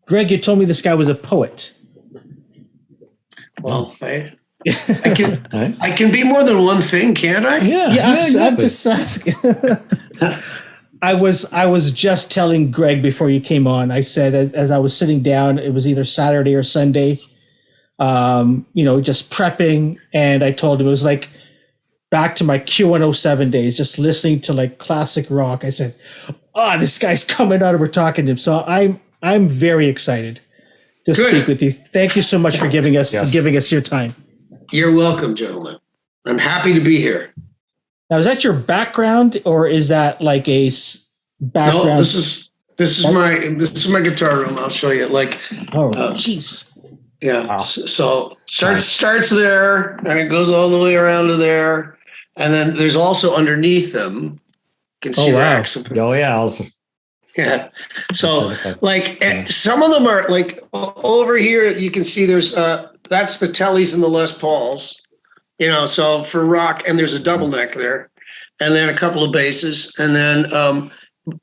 Gregg, you told me this guy was a poet. Well, I can be more than one thing, can't I? Yes, I'm just asking. I was just telling Gregg before you came on. I said as I was sitting down, it was either Saturday or Sunday, just prepping, and I told him it was like back to my Q107 days, just listening to like classic rock. I said, this guy's coming out and we're talking to him. So I'm very excited to speak with you. Thank you so much for giving us your time. You're welcome, gentlemen. I'm happy to be here. Now, is that your background, or is that like a background? No, this is my guitar room. I'll show you. Jeez. Yeah. Wow. So starts there, and it goes all the way around to there, and then there's also underneath them. You can see racks. Oh yeah. Also. Yeah. So some of them are like over here. You can see there's that's the Tellys and the Les Pauls. So for rock, and there's a double neck there, and then a couple of basses, and then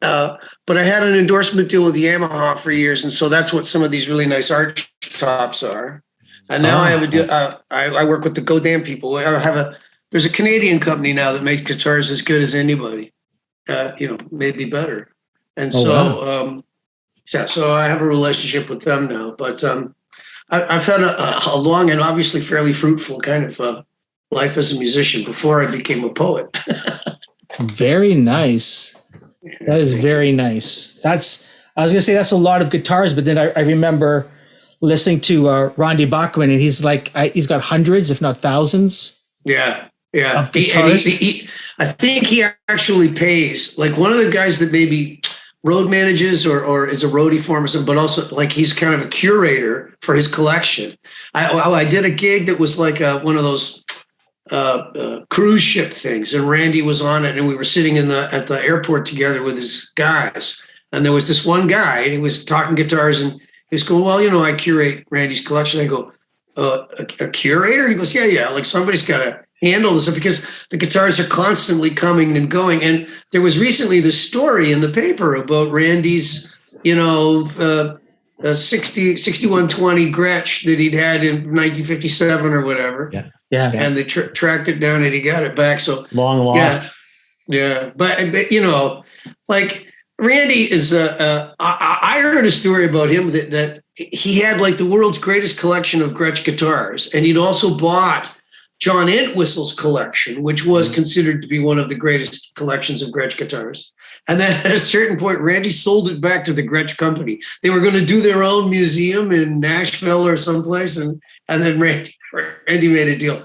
but I had an endorsement deal with Yamaha for years, and so that's what some of these really nice arch tops are. And now I have a deal. I work with the Godin people. There's a Canadian company now that makes guitars as good as anybody. Maybe better. And so I have a relationship with them now. But I've had a long and obviously fairly fruitful kind of life as a musician before I became a poet. Very nice. That is very nice. I was going to say that's a lot of guitars, but then I remember listening to Randy Bachman, and he's like, he's got hundreds, if not thousands. Yeah. Of guitars. I think he actually pays, like one of the guys that maybe road manages or is a roadie for him or something, but also like he's kind of a curator for his collection. I did a gig that was like one of those cruise ship things, and Randy was on it, and we were sitting at the airport together with his guys, and there was this one guy, and he was talking guitars, and he was going, well, I curate Randy's collection. I go, a curator? He goes, yeah, like somebody's got to handle this because the guitars are constantly coming and going. And there was recently this story in the paper about Randy's, 6120 Gretsch that he'd had in 1957 or whatever. Yeah. And they tracked it down and he got it back. So long lost. Yeah. But like Randy is, I heard a story about him that he had like the world's greatest collection of Gretsch guitars. And he'd also bought John Entwistle's collection, which was considered to be one of the greatest collections of Gretsch guitars. And then at a certain point, Randy sold it back to the Gretsch company. They were going to do their own museum in Nashville or someplace. And then Randy made a deal.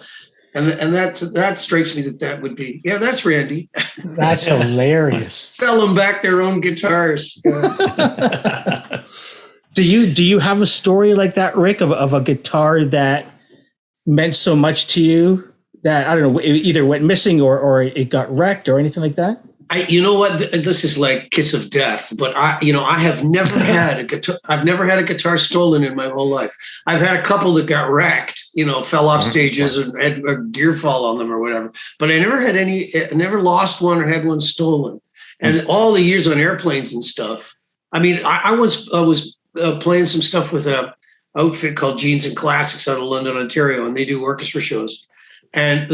And that strikes me that would be, that's Randy. That's hilarious. Sell them back their own guitars. Do you have a story like that, Rik, of a guitar that meant so much to you that, I don't know, it either went missing or it got wrecked or anything like that? You know what? This is like kiss of death, but I have never had a guitar. I've never had a guitar stolen in my whole life. I've had a couple that got wrecked, fell off stages and had a gear fall on them or whatever. But I never had I never lost one or had one stolen. And all the years on airplanes and stuff. I mean, I was playing some stuff with a outfit called Jeans and Classics out of London, Ontario, and they do orchestra shows. And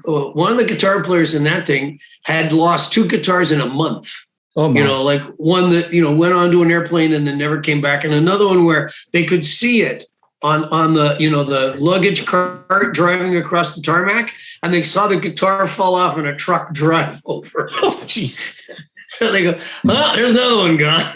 one of the guitar players in that thing had lost 2 guitars in a month. Oh my. Like one that, went onto an airplane and then never came back. And another one where they could see it on the, the luggage cart driving across the tarmac, and they saw the guitar fall off and a truck drive over. Oh, jeez. So they go, there's another one gone.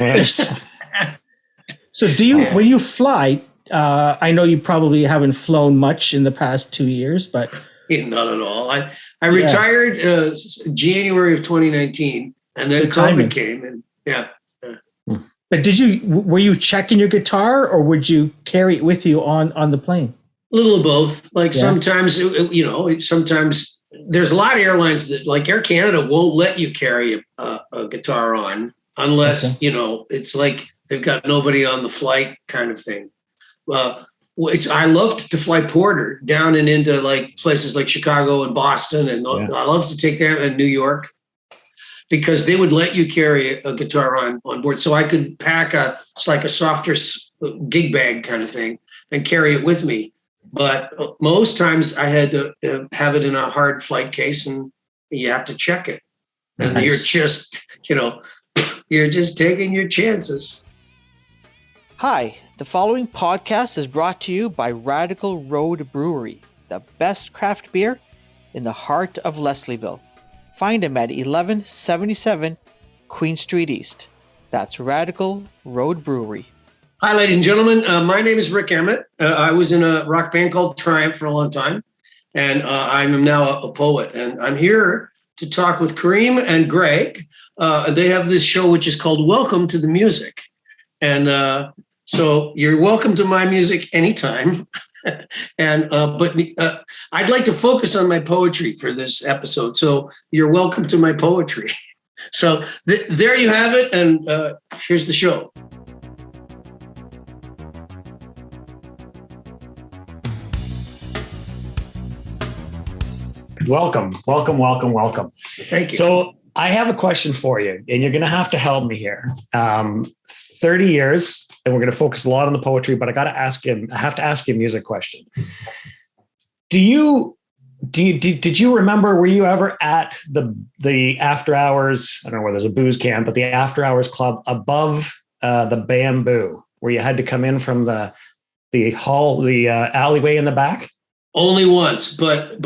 So do you, when you fly, I know you probably haven't flown much in the past 2 years, but... Not at all. I retired January of 2019, and then COVID came, and But were you checking your guitar, or would you carry it with you on the plane? A little of both. Like sometimes, sometimes there's a lot of airlines that, like Air Canada, won't let you carry a guitar on unless, it's like they've got nobody on the flight kind of thing. I loved to fly Porter down and into like places like Chicago and Boston, and I love to take that in New York because they would let you carry a guitar on board. So I could pack a softer gig bag kind of thing and carry it with me. But most times I had to have it in a hard flight case, and you have to check it. And Nice. you're just taking your chances. Hi, the following podcast is brought to you by Radical Road Brewery, the best craft beer in the heart of Leslieville. Find them at 1177 Queen Street East. That's Radical Road Brewery. Hi, ladies and gentlemen. My name is Rik Emmett. I was in a rock band called Triumph for a long time, and I am now a poet. And I'm here to talk with Karim and Gregg. They have this show which is called Welcome to the Music. And so you're welcome to my music anytime. But I'd like to focus on my poetry for this episode. So you're welcome to my poetry. So there you have it. And here's the show. Welcome. Thank you. So I have a question for you, and you're going to have to help me here. 30 years, and we're going to focus a lot on the poetry, but I have to ask you a music question. Did you remember, were you ever at the after hours, I don't know where there's a booze camp, but the after hours club above the Bamboo, where you had to come in from the hall, the alleyway in the back? Only once, but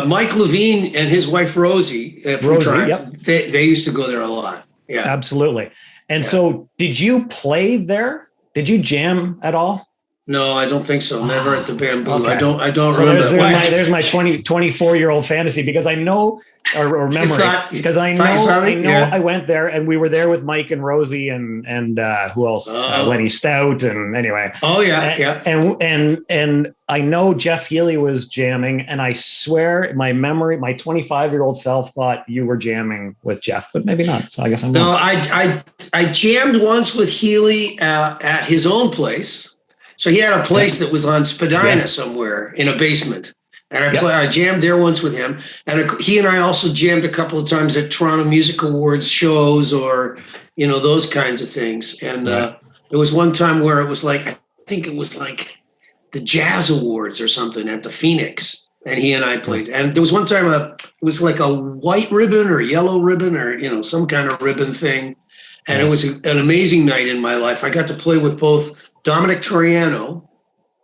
Mike Levine and his wife Rosie from Triumph, they used to go there a lot. Yeah, absolutely. And so, did you play there? Did you jam at all? No, I don't think so. Never at the Bamboo. Okay. I don't so remember. There's my 24-year-old fantasy, because I know, or memory, because I know Yeah. I went there, and we were there with Mike and Rosie and who else? Lenny Stout, and anyway. Oh yeah, And I know Jeff Healy was jamming, and I swear my memory, my 25-year-old self thought you were jamming with Jeff, but maybe not. So I guess I'm no. not. I jammed once with Healy at his own place. So he had a place that was on Spadina somewhere in a basement. And I jammed there once with him. And he and I also jammed a couple of times at Toronto Music Awards shows, or, those kinds of things. And there was one time where it was I think it was like the Jazz Awards or something at the Phoenix. And he and I played. And there was one time it was like a white ribbon or yellow ribbon or, some kind of ribbon thing. And it was an amazing night in my life. I got to play with both Dominic Troiano,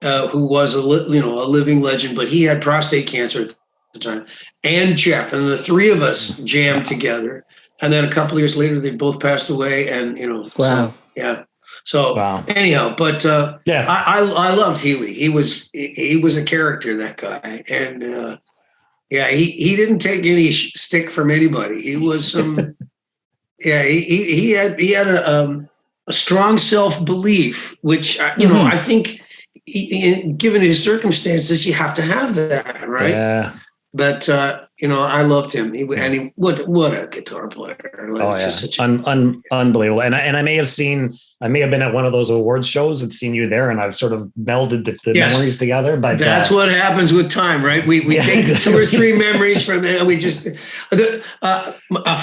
who was a living legend, but he had prostate cancer at the time, and Jeff, and the three of us jammed together. And then a couple of years later, they both passed away. And wow, anyhow, but I loved Healy. He was a character, that guy, and he didn't take any stick from anybody. He was some he had a strong self-belief, which, I think given his circumstances, you have to have that, right? Yeah. But, I loved him. What a guitar player. Unbelievable. And I may have been at one of those awards shows and seen you there, and I've sort of melded the memories together. But that's what happens with time, right? We take exactly. 2 or 3 memories from it, and we just.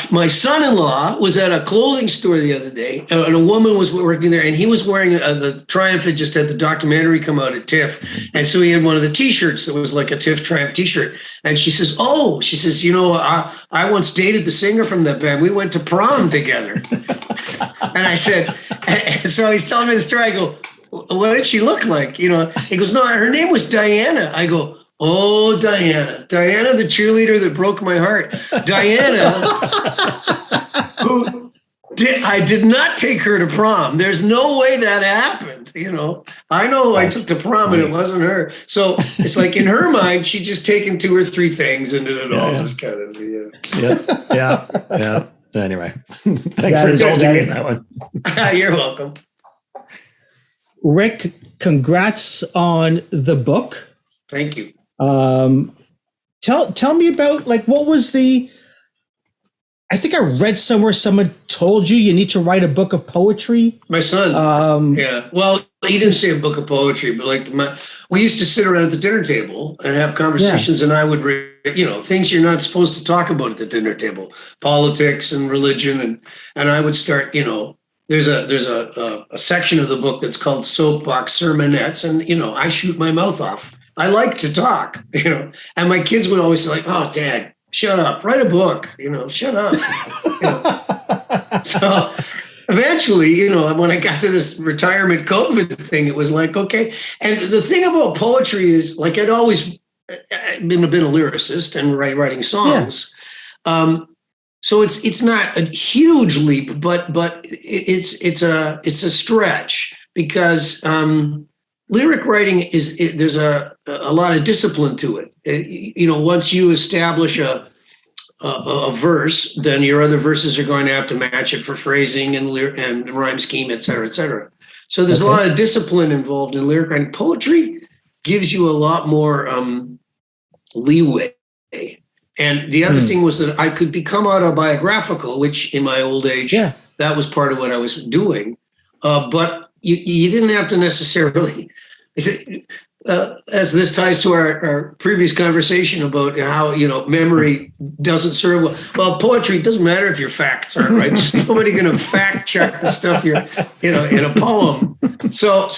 My son-in-law was at a clothing store the other day, and a woman was working there, and he was wearing the Triumph had just had the documentary come out at TIFF, and so he had one of the T-shirts that was like a TIFF Triumph T-shirt, and she says, I once dated the singer from that band. We went to prom together. And I said, and so he's telling me the story. I go, what did she look like? He goes, no, her name was Diana. I go, oh, Diana, the cheerleader that broke my heart. Diana, who I did not take her to prom. There's no way that happened. I know I took to prom and it wasn't her. So it's like in her mind, she'd just taken 2 or 3 things and it all just kind of, Yeah. Anyway, thanks for indulging me in that one. You're welcome. Rik, congrats on the book. Thank you. Tell me about what was I think I read somewhere someone told you need to write a book of poetry. My son. Well, he didn't say a book of poetry, but we used to sit around at the dinner table and have conversations, and I would read, things you're not supposed to talk about at the dinner table, politics and religion, and I would start, there's a section of the book that's called Soapbox Sermonettes, and I shoot my mouth off. I like to talk, and my kids would always say, like, "Oh, Dad, shut up! Write a book, shut up." So eventually, when I got to this retirement COVID thing, it was like, okay. And the thing about poetry is, like, I'd always been a lyricist and writing songs. Yeah. So it's not a huge leap, but it's a stretch, because lyric writing there's a lot of discipline to it. Once you establish a verse, then your other verses are going to have to match it for phrasing and rhyme scheme, et cetera, et cetera. So there's a lot of discipline involved in lyric writing. Poetry gives you a lot more leeway. And the other thing was that I could become autobiographical, which in my old age, that was part of what I was doing. But you didn't have to necessarily, as this ties to our previous conversation about how, memory doesn't serve well, poetry, it doesn't matter if your facts aren't right. There's nobody going to fact check the stuff you're, in a poem. So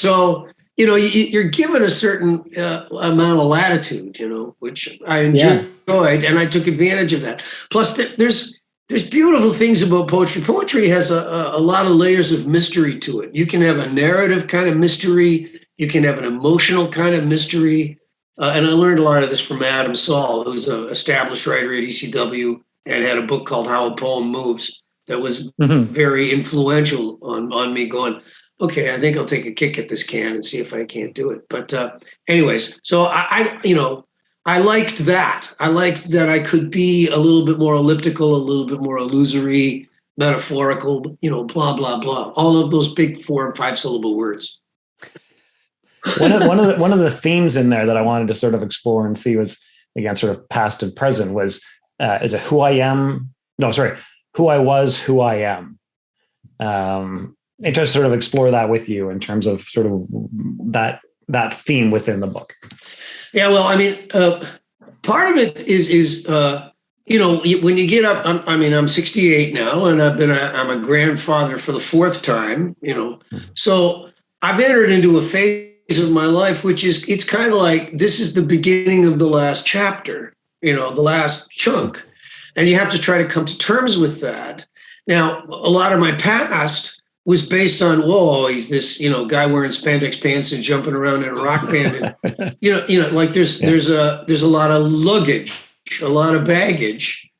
you're given a certain amount of latitude, which I enjoyed, and I took advantage of that. Plus, there's beautiful things about poetry. Poetry has a lot of layers of mystery to it. You can have a narrative kind of mystery. You can have an emotional kind of mystery. And I learned a lot of this from Adam Saul, who's an established writer at ECW and had a book called How a Poem Moves that was very influential on me going, okay, I think I'll take a kick at this can and see if I can't do it. But anyways, so I liked that. I liked that I could be a little bit more elliptical, a little bit more illusory, metaphorical, blah, blah, blah. All of those big 4 and 5 syllable words. One of the themes in there that I wanted to sort of explore and see was, again, sort of past and present, was is it who I am? No, sorry, who I was, who I am. And to sort of explore that with you in terms of sort of that theme within the book. Yeah, well, I mean, part of it is when you get up. I'm 68 now, and I'm a grandfather for the 4th time. So I've entered into a phase of my life, which is, it's kind of like, this is the beginning of the last chapter, the last chunk, and you have to try to come to terms with that. Now, a lot of my past was based on, whoa, he's this, guy wearing spandex pants and jumping around in a rock band. And, like there's a lot of luggage, a lot of baggage,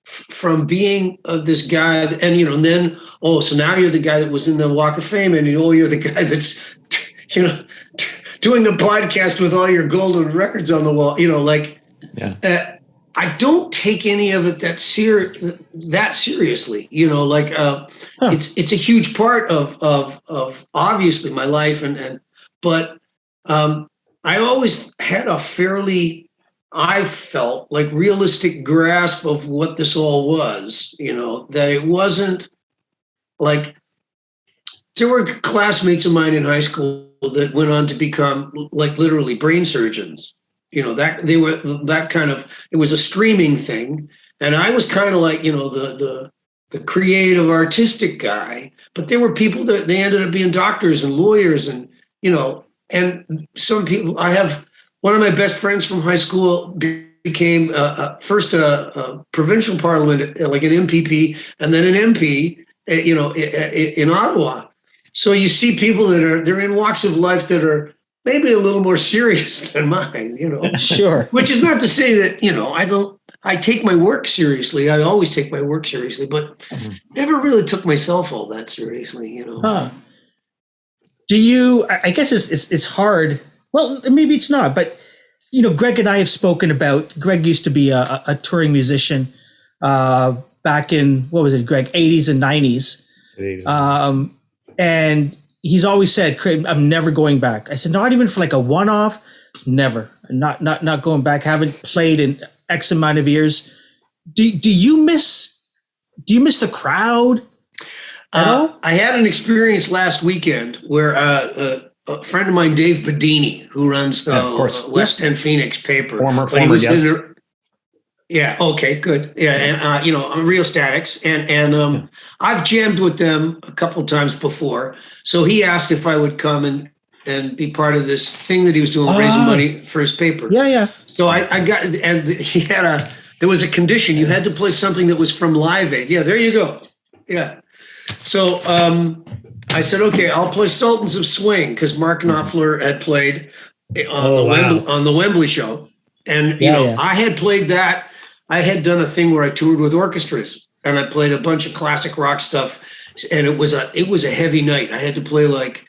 from being this guy. And, then, so now you're the guy that was in the Walk of Fame, and, you're the guy that's, doing a podcast with all your golden records on the wall, I don't take any of it that seriously, it's a huge part of obviously my life, but I always had a fairly, I felt like, realistic grasp of what this all was, that it wasn't like, there were classmates of mine in high school that went on to become like literally brain surgeons. That they were that kind of, it was a streaming thing. And I was kind of like, the creative artistic guy, but there were people that they ended up being doctors and lawyers and, and some people, I have one of my best friends from high school became first a provincial parliament, like an MPP, and then an MP, in Ottawa. So you see people they're in walks of life that are maybe a little more serious than mine, Sure. Which is not to say that, I take my work seriously. I always take my work seriously, but never really took myself all that seriously, Huh. Do you, I guess it's hard. Well, maybe it's not, but, Gregg and I have spoken about, Gregg used to be a touring musician back in, what was it, Gregg, 80s and 90s. And he's always said, I'm never going back. I said, not even for like a one-off, never. Not going back. Haven't played in X amount of years. Do you miss the crowd at all? I had an experience last weekend where a friend of mine, Dave Bedini, who runs the West End Phoenix paper, former guest. Yeah. Okay. Good. Yeah. And Rheostatics, and I've jammed with them a couple of times before. So he asked if I would come and be part of this thing that he was doing, raising money for his paper. Yeah, yeah. So I got, and there was a condition. You had to play something that was from Live Aid. Yeah. There you go. Yeah. So I said, okay, I'll play Sultans of Swing because Mark Knopfler had played on the Wembley show, and I had played that. I had done a thing where I toured with orchestras, and I played a bunch of classic rock stuff, and it was a heavy night. I had to play like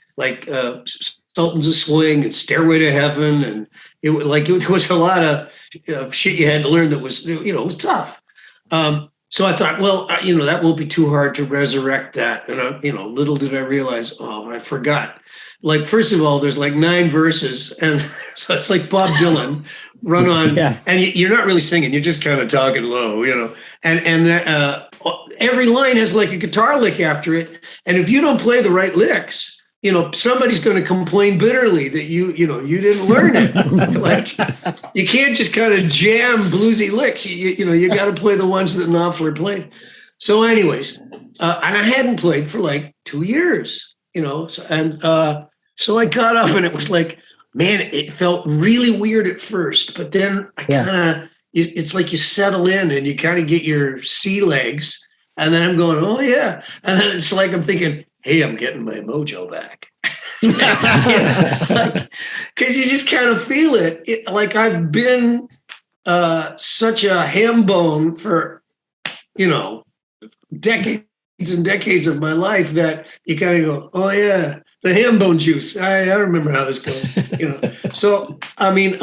Sultans of Swing and Stairway to Heaven, and it was a lot of shit you had to learn that was it was tough. So I thought, well, that won't be too hard to resurrect that, and little did I realize, I forgot. Like, first of all, there's like 9 verses, and so it's like Bob Dylan. Run on, and you're not really singing; you're just kind of talking low, And every line has like a guitar lick after it, and if you don't play the right licks, somebody's going to complain bitterly that you didn't learn it. Like, you can't just kind of jam bluesy licks. You got to play the ones that Knopfler played. So, anyways, and I hadn't played for like 2 years, so I got up, and it was like, man, it felt really weird at first, but then it's like you settle in and you kind of get your sea legs, and then I'm going, oh yeah. And then it's like, I'm thinking, hey, I'm getting my mojo back. Because you just kind of feel it. Like, I've been such a ham bone for, decades and decades of my life that you kind of go, oh yeah, the ham bone juice. I remember how this goes. So I mean,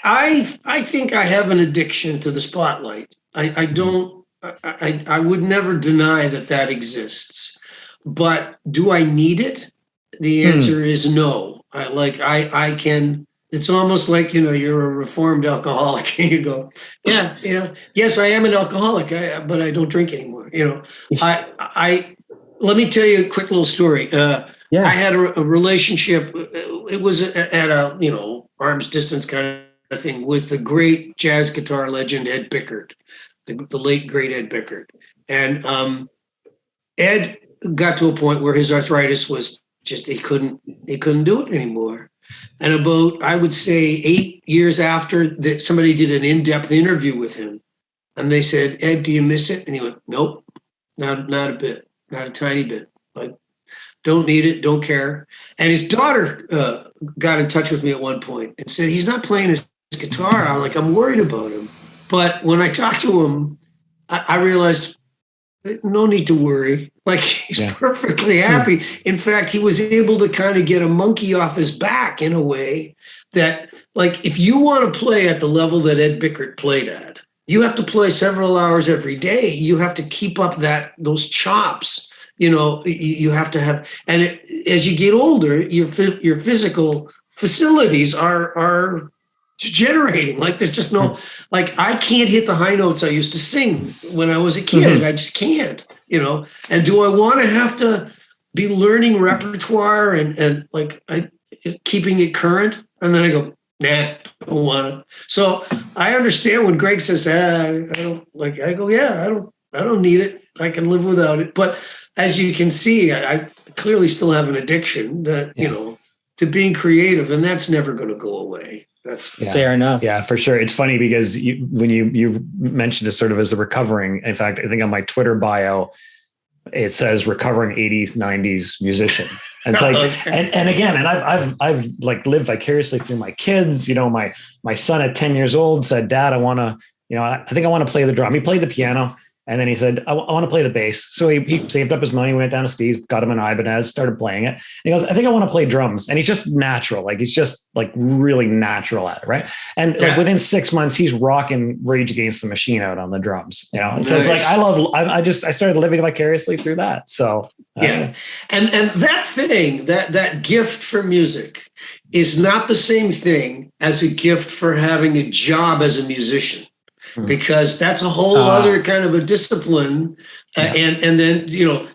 I think I have an addiction to the spotlight. I don't. I would never deny that exists, but do I need it? The answer is no. I can. It's almost like you're a reformed alcoholic, and you go, yes, I am an alcoholic, but I don't drink anymore. Let me tell you a quick little story. I had a relationship. It was at a arm's distance kind of thing with the great jazz guitar legend Ed Bickert, the late great Ed Bickert. And Ed got to a point where his arthritis was just he couldn't do it anymore. And about, I would say, 8 years after that, somebody did an in-depth interview with him, and they said, "Ed, do you miss it?" And he went, "Nope, not a bit, not a tiny bit. Like, don't need it, don't care." And his daughter got in touch with me at one point and said, "He's not playing his guitar." I'm worried about him. But when I talked to him, I realized no need to worry. Like, he's perfectly happy. In fact, he was able to kind of get a monkey off his back in a way that, like, if you want to play at the level that Ed Bickert played at, you have to play several hours every day. You have to keep up those chops. You have to have, and as you get older, your physical facilities are degenerating. Like, there's just no, like, I can't hit the high notes I used to sing when I was a kid. I just can't, and do I want to have to be learning repertoire and keeping it current? And then I go, nah, don't want to. So I understand when Gregg says, I don't like, I go, yeah, I don't need it. I can live without it. But as you can see, I clearly still have an addiction that, to being creative, and that's never going to go away. That's fair enough. Yeah, for sure. It's funny because when you mentioned it sort of as a recovering, in fact, I think on my Twitter bio, it says recovering 80s, 90s musician. And it's like, and again, and I've like lived vicariously through my kids. My son at 10 years old said, "Dad, I want to, I think I want to play the drum." He played the piano. And then he said, I want to play the bass. So he saved up his money, went down to Steve's, got him an Ibanez, started playing it. And he goes, "I think I want to play drums." And he's just natural. Like, he's just like really natural at it. Right. And like within 6 months, he's rocking Rage Against the Machine out on the drums, And so it's like, I started living vicariously through that. So, and that thing, that gift for music is not the same thing as a gift for having a job as a musician. Because that's a whole other kind of a discipline. And then,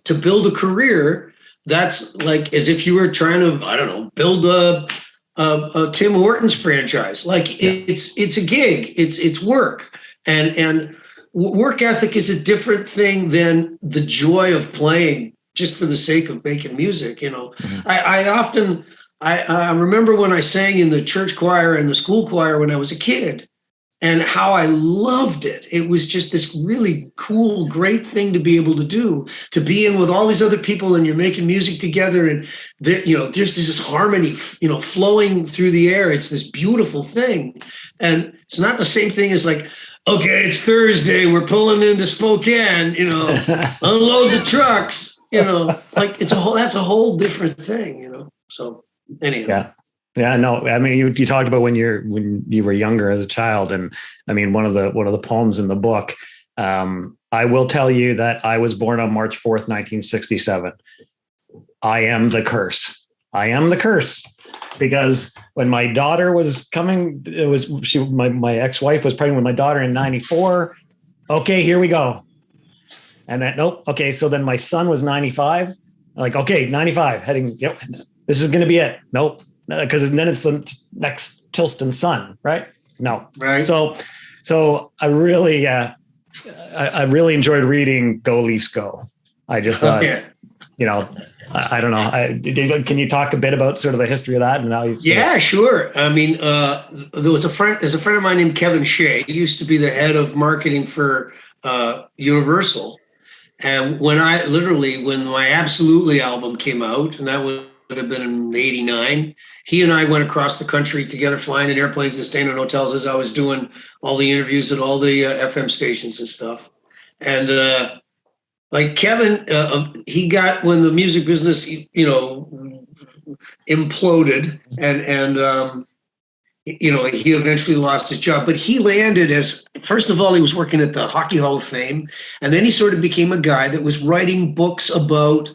to build a career, that's like as if you were trying to, I don't know, build Tim Hortons franchise. Like it's a gig, it's work, and work ethic is a different thing than the joy of playing just for the sake of making music. I remember when I sang in the church choir and the school choir when I was a kid, and how I loved it. It was just this really cool, great thing to be able to do, to be in with all these other people and you're making music together. And there's this harmony, flowing through the air. It's this beautiful thing. And it's not the same thing as like, okay, it's Thursday, we're pulling into Spokane, unload the trucks, like that's a whole different thing, so anyhow. Yeah, no, I mean, you talked about when you were younger as a child, and I mean, one of the poems in the book, I will tell you that I was born on March 4th, 1967. I am the curse. Because when my daughter was coming, my ex-wife was pregnant with my daughter in 94. Okay, here we go. And then, nope. Okay. So then my son was 95. Like, okay, 95 heading, this is going to be it. Nope. Because then it's the next Tilston son, right? No. Right. So I really enjoyed reading Go Leafs Go. I just thought, I don't know. Can you talk a bit about sort of the history of that? And now sure. I mean, there's a friend of mine named Kevin Shea. He used to be the head of marketing for Universal. And when my Absolutely album came out, and that would have been in '89, he and I went across the country together, flying in airplanes and staying in hotels as I was doing all the interviews at all the FM stations and stuff. And like Kevin, he got, when the music business, imploded, and he eventually lost his job, but he landed as, first of all, he was working at the Hockey Hall of Fame. And then he sort of became a guy that was writing books about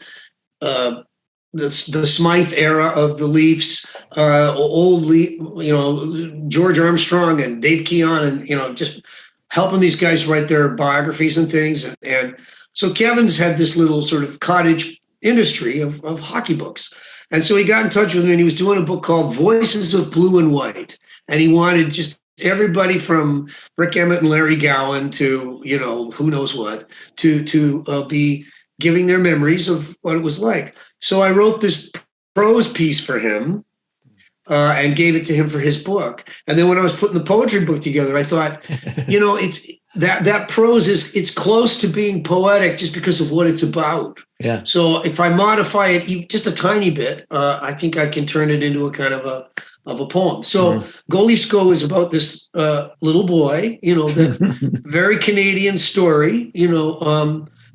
the Smythe era of the Leafs, George Armstrong and Dave Keon, and, just helping these guys write their biographies and things. And so Kevin's had this little sort of cottage industry of hockey books. And so he got in touch with me, and he was doing a book called Voices of Blue and White. And he wanted just everybody from Rik Emmett and Larry Gowan to, who knows what, to be giving their memories of what it was like. So I wrote this prose piece for him and gave it to him for his book. And then when I was putting the poetry book together, I thought, it's that prose it's close to being poetic just because of what it's about. Yeah. So if I modify it just a tiny bit, I think I can turn it into a kind of a poem. So Go Leafs Go is about this little boy, that very Canadian story,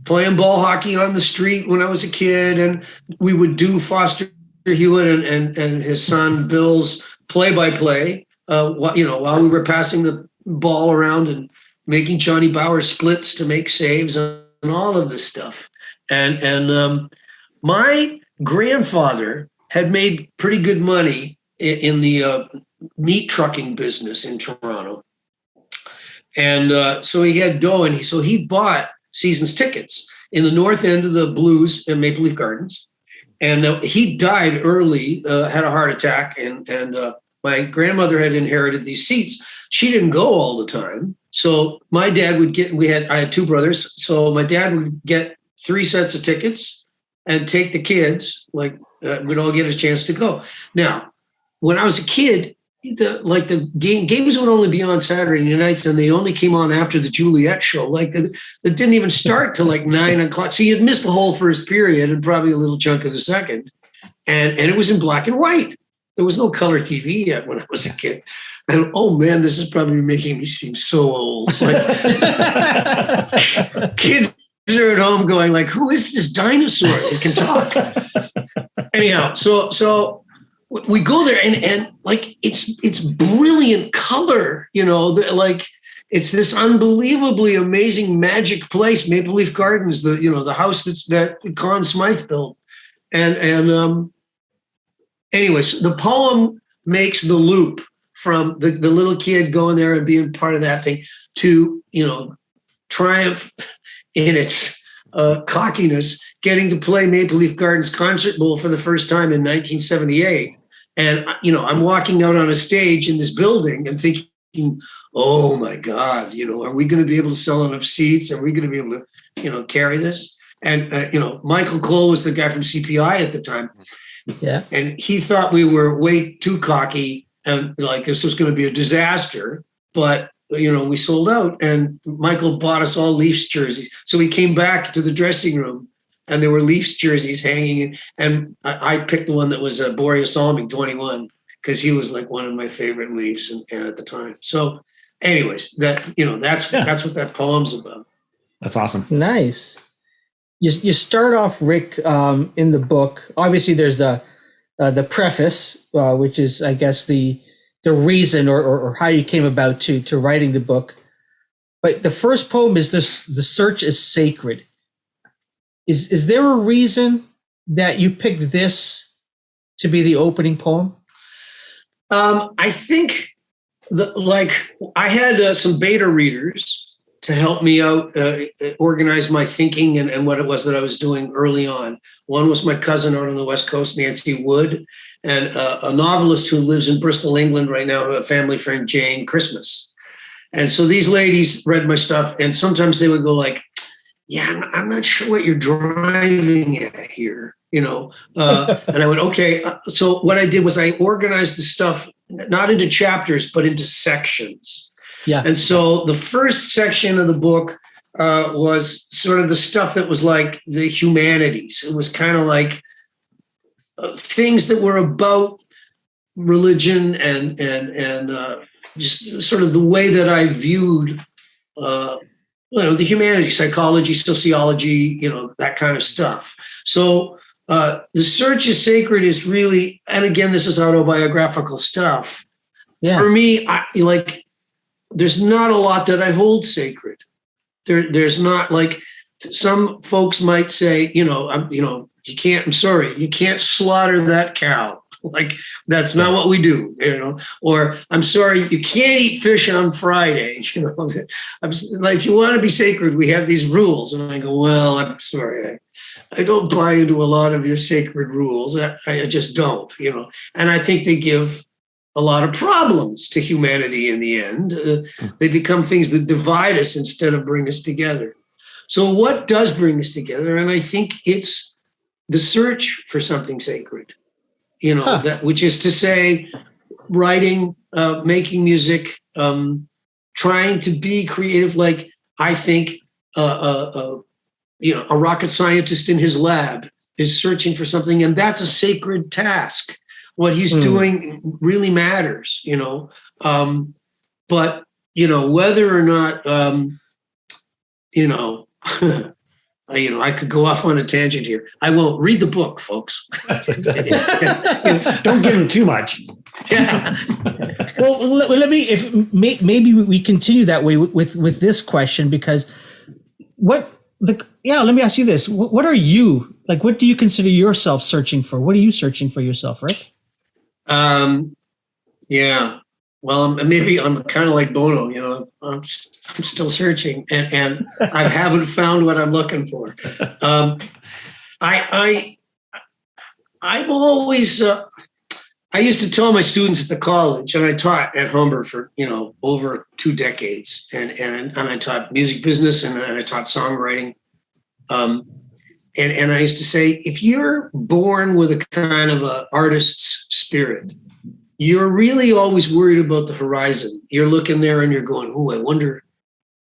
playing ball hockey on the street when I was a kid. And we would do Foster Hewitt and his son Bill's play-by-play, while we were passing the ball around and making Johnny Bauer splits to make saves and all of this stuff. And my grandfather had made pretty good money in the meat trucking business in Toronto. And so he had dough, and he bought season's tickets in the north end of the Blues in Maple Leaf Gardens. And he died early, had a heart attack, and my grandmother had inherited these seats. She didn't go all the time. So my dad would I had two brothers. So my dad would get 3 sets of tickets and take the kids, we'd all get a chance to go. Now, when I was a kid, the games would only be on Saturday nights, and they only came on after the Juliet show. That didn't even start till 9 o'clock. So you'd miss the whole first period and probably a little chunk of the second. And it was in black and white. There was no color TV yet when I was a kid. And oh man, this is probably making me seem so old. Kids are at home going who is this dinosaur that can talk? Anyhow, so we go there and it's brilliant color, it's this unbelievably amazing magic place, Maple Leaf Gardens, the house that Conn Smythe built. And anyways, the poem makes the loop from the little kid going there and being part of that thing to, triumph in its cockiness, getting to play Maple Leaf Gardens Concert Bowl for the first time in 1978. And, I'm walking out on a stage in this building and thinking, oh my God, are we going to be able to sell enough seats? Are we going to be able to, carry this? And, Michael Cole was the guy from CPI at the time. Yeah. And he thought we were way too cocky and like this was going to be a disaster. But, we sold out and Michael bought us all Leafs jerseys. So we came back to the dressing room and there were Leafs jerseys hanging. And I picked the one that was Boreas Alming 21 because he was like one of my favorite Leafs and at the time. So anyways, that's what that poem's about. That's awesome. Nice. You start off, Rik, in the book. Obviously, there's the preface, which is, I guess, the reason or how you came about to writing the book. But the first poem is this: "The search is sacred." Is there a reason that you picked this to be the opening poem? I think I had some beta readers to help me out, organize my thinking and what it was that I was doing early on. One was my cousin out on the West Coast, Nancy Wood, and a novelist who lives in Bristol, England right now, a family friend, Jane Christmas. And so these ladies read my stuff, and sometimes they would go like, yeah, I'm not sure what you're driving at here, and I went, okay. So what I did was I organized the stuff, not into chapters, but into sections. Yeah. And so the first section of the book was sort of the stuff that was like the humanities. It was kind of like things that were about religion and just sort of the way that I viewed, the humanities, psychology, sociology, that kind of stuff. So The Search is Sacred is really, and again, this is autobiographical stuff. Yeah. For me, there's not a lot that I hold sacred. There's not, like, some folks might say, you can't slaughter that cow. Like, that's not what we do, or I'm sorry, you can't eat fish on Friday. I'm like, if you want to be sacred, we have these rules. And I go, well, I'm sorry. I don't buy into a lot of your sacred rules. I just don't, and I think they give a lot of problems to humanity in the end. They become things that divide us instead of bring us together. So what does bring us together? And I think it's the search for something sacred, which is to say, writing, making music, trying to be creative. Like, I think, a rocket scientist in his lab is searching for something, and that's a sacred task. What he's doing really matters, but, whether or not, I could go off on a tangent here. I won't. Read the book, folks. Don't give him too much. Yeah. Well, let me, maybe we continue that way with this question, because let me ask you this. What are you, like, what do you consider yourself searching for? What are you searching for yourself, Rik? Yeah. Well, maybe I'm kind of like Bono, I'm still searching and I haven't found what I'm looking for. I'm always, I used to tell my students at the college, and I taught at Humber for, over 2 decades, and I taught music business and I taught songwriting. And I used to say, if you're born with a kind of an artist's spirit, you're really always worried about the horizon. You're looking there and you're going, "Oh, I wonder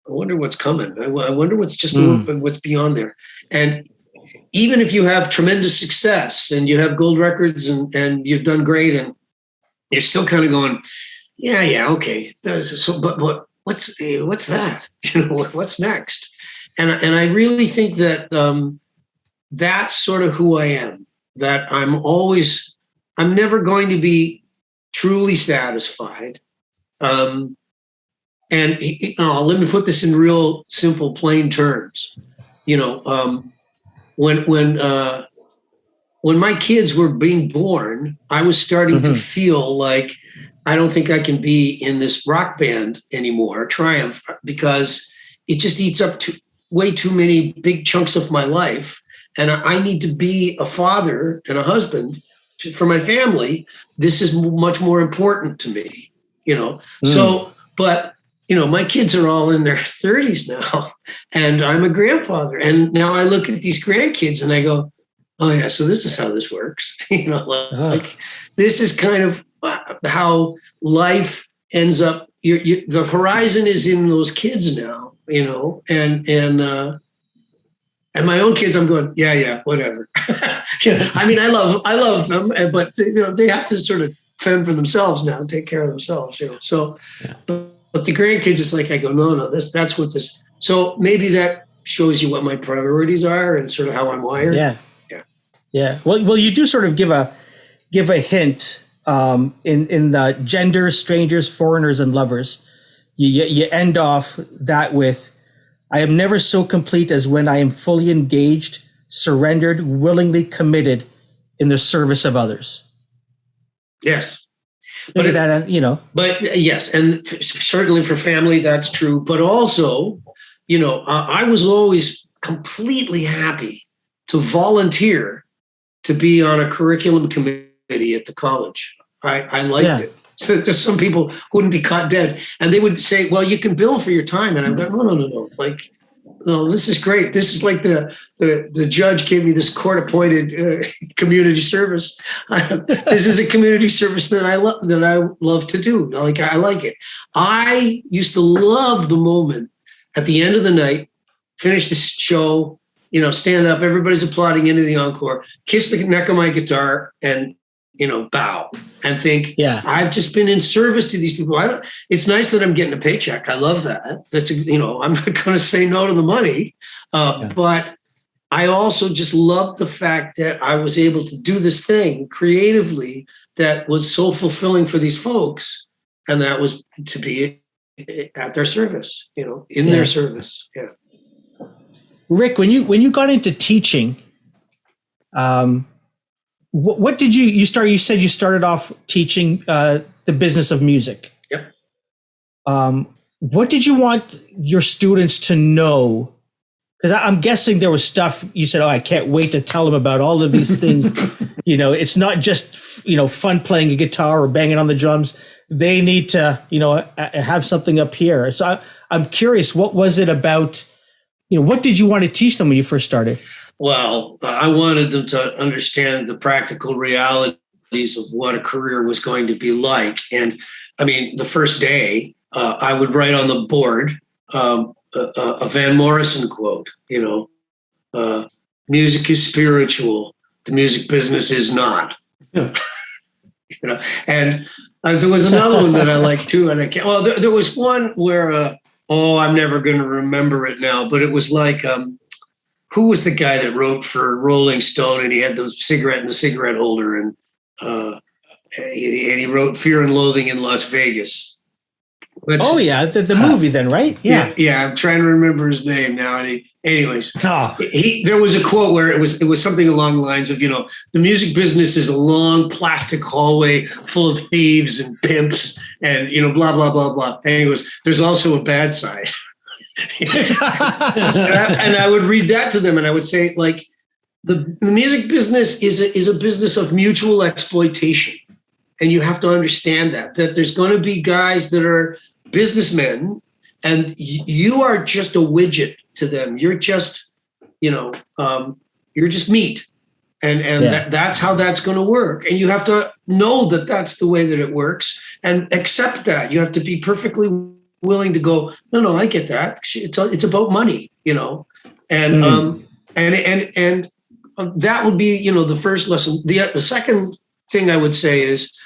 what's coming. I wonder what's just what's beyond there." And even if you have tremendous success and you have gold records and you've done great, and you're still kind of going, "Yeah, okay." So, but what's that? What's next? And I really think that that's sort of who I am. That I'm never going to be truly satisfied. And let me put this in real simple, plain terms. When my kids were being born, I was starting to feel like I don't think I can be in this rock band anymore, Triumph, because it just eats up way too many big chunks of my life. And I need to be a father and a husband for my family, this is much more important to me, you know? So, but, you know, my kids are all in their 30s now, and I'm a grandfather. And now I look at these grandkids and I go, oh yeah, so this is how this works. You know, like this is kind of how life ends up. The horizon is in those kids now, you know, and my own kids, I'm going, yeah, whatever. I mean, I love them, but you know, they have to sort of fend for themselves now, take care of themselves, you know. So, but the grandkids, it's like I go, no, that's what this. So maybe that shows you what my priorities are and sort of how I'm wired. Yeah. Well, you do sort of give a hint in the gender, strangers, foreigners, and lovers. You end off that with, I am never so complete as when I am fully engaged, surrendered, willingly committed in the service of others. Yes. But that, you know. But yes, and certainly for family, that's true. But also, you know, I was always completely happy to volunteer to be on a curriculum committee at the college. I liked it. So there's some people who wouldn't be caught dead, and they would say, well, you can bill for your time. And I'm like, no. Like, no, this is great. This is like the judge gave me this court-appointed community service. This is a community service that I love to do. Like, I like it. I used to love the moment at the end of the night, finish the show, you know, stand up, everybody's applauding into the encore, kiss the neck of my guitar, and, you know, bow and think, I've just been in service to these people. It's nice that I'm getting a paycheck. I love that. That's, you know, I'm not going to say no to the money. But I also just love the fact that I was able to do this thing creatively that was so fulfilling for these folks. And that was to be at their service, you know, in their service. Yeah. Rik, when you got into teaching, what did you start? You said you started off teaching the business of music. Yep. What did you want your students to know? Because I'm guessing there was stuff you said, oh, I can't wait to tell them about all of these things. You know, it's not just, you know, fun playing a guitar or banging on the drums. They need to, you know, have something up here. So I'm curious, what was it about? You know, what did you want to teach them when you first started? Well, I wanted them to understand the practical realities of what a career was going to be like. And I mean, the first day, I would write on the board a Van Morrison quote, you know, music is spiritual, the music business is not. You know, and there was another one that I liked too, and I can't. Well, there was one where, I'm never going to remember it now, but it was like, who was the guy that wrote for Rolling Stone, and he had the cigarette in the cigarette holder, and he wrote Fear and Loathing in Las Vegas. The movie then, right? Yeah. I'm trying to remember his name now. And there was a quote where it was something along the lines of, you know, the music business is a long plastic hallway full of thieves and pimps and, you know, blah, blah, blah, blah. And he goes, there's also a bad side. and I would read that to them, and I would say, like, the music business is a business of mutual exploitation. And you have to understand that there's going to be guys that are businessmen, and you are just a widget to them. You're just, you know, you're just meat. And that's how that's going to work. And you have to know that that's the way that it works and accept that. You have to be perfectly willing to go, no, I get that. It's about money, you know, and that would be, you know, the first lesson. The second thing I would say is,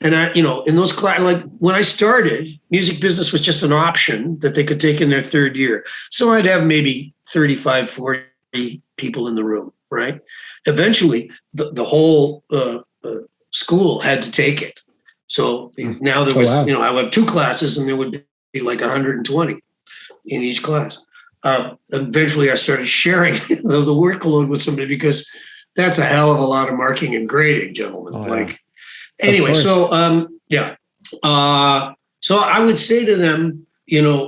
and I, you know, in those classes, like when I started, music business was just an option that they could take in their third year. So I'd have maybe 35, 40 people in the room, right? Eventually, the whole school had to take it. So now there was, you know, I would have two classes, and there would be like 120 in each class. Eventually, I started sharing the workload with somebody, because that's a hell of a lot of marking and grading, gentlemen. Anyway, so so I would say to them, you know,